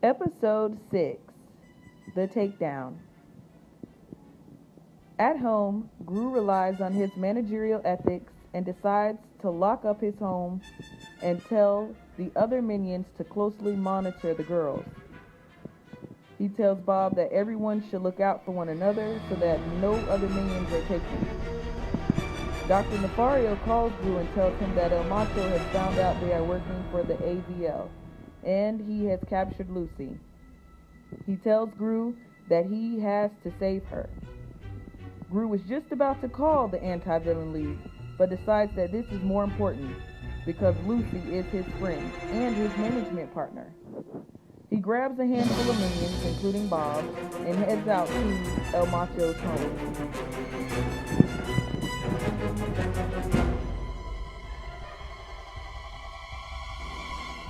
Episode 6, The Takedown. At home, Gru relies on his managerial ethics and decides to lock up his home and tell the other minions to closely monitor the girls. He tells Bob that everyone should look out for one another so that no other minions are taken. Dr. Nefario calls Gru and tells him that El Macho has found out they are working for the AVL, and he has captured Lucy. He tells Gru that he has to save her. Gru was just about to call the Anti-Villain League, but decides that this is more important because Lucy is his friend and his management partner. He grabs a handful of minions, including Bob, and heads out to El Macho's home.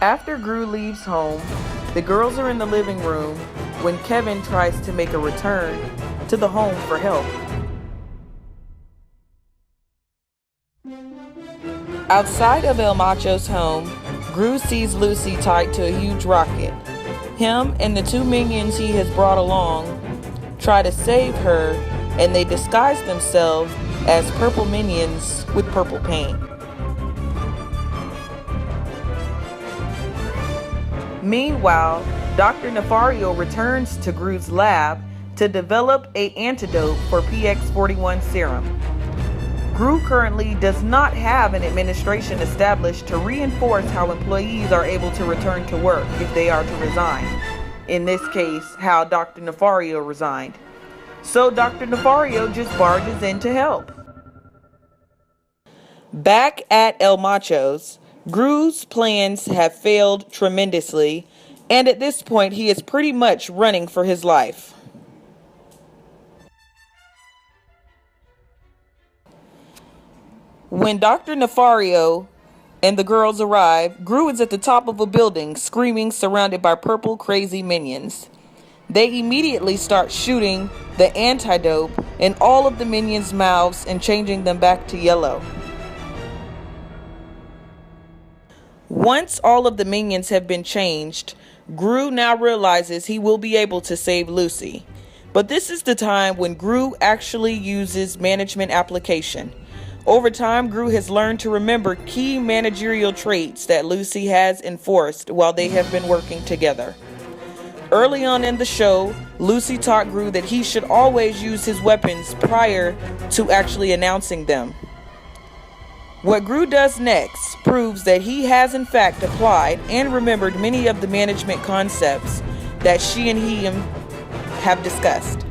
After Gru leaves home, the girls are in the living room when Kevin tries to make a return to the home for help. Outside of El Macho's home, Gru sees Lucy tied to a huge rocket. Him and the two minions he has brought along try to save her, and they disguise themselves as purple minions with purple paint. Meanwhile, Dr. Nefario returns to Gru's lab to develop an antidote for PX-41 serum. Gru currently does not have an administration established to reinforce how employees are able to return to work if they are to resign. In this case, how Dr. Nefario resigned. So Dr. Nefario just barges in to help. Back at El Macho's, Gru's plans have failed tremendously, and at this point he is pretty much running for his life. When Dr. Nefario and the girls arrive, Gru is at the top of a building, screaming, surrounded by purple crazy minions. They immediately start shooting the antidote in all of the minions' mouths and changing them back to yellow. Once all of the minions have been changed, Gru now realizes he will be able to save Lucy. But this is the time when Gru actually uses management application. Over time, Gru has learned to remember key managerial traits that Lucy has enforced while they have been working together. Early on in the show, Lucy taught Gru that he should always use his weapons prior to actually announcing them. What Gru does next proves that he has in fact applied and remembered many of the management concepts that she and him have discussed.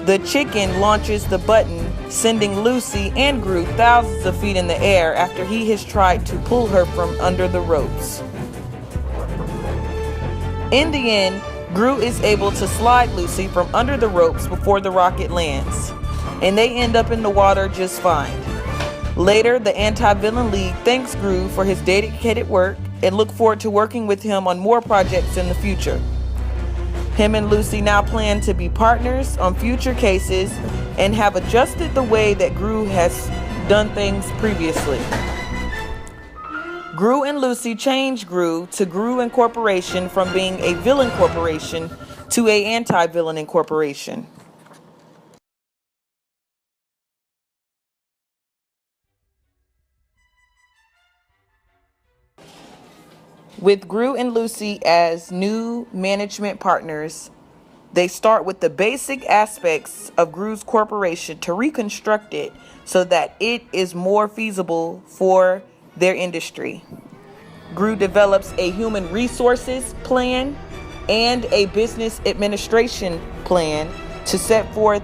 The chicken launches the button, sending Lucy and Gru thousands of feet in the air after he has tried to pull her from under the ropes. In the end, Gru is able to slide Lucy from under the ropes before the rocket lands, and they end up in the water just fine. Later, the Anti-Villain League thanks Gru for his dedicated work and look forward to working with him on more projects in the future. Him and Lucy now plan to be partners on future cases and have adjusted the way that Gru has done things previously. Gru and Lucy change Gru to Gru Incorporation from being a villain corporation to a anti-villain incorporation. With Gru and Lucy as new management partners, they start with the basic aspects of Gru's corporation to reconstruct it so that it is more feasible for their industry. Gru develops a human resources plan and a business administration plan to set forth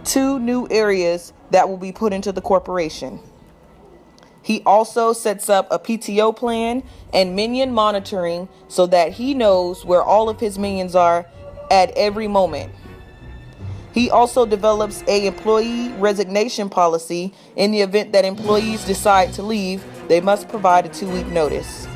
2 new areas that will be put into the corporation. He also sets up a PTO plan and minion monitoring so that he knows where all of his minions are at every moment. He also develops an employee resignation policy. In the event that employees decide to leave, they must provide a 2-week notice.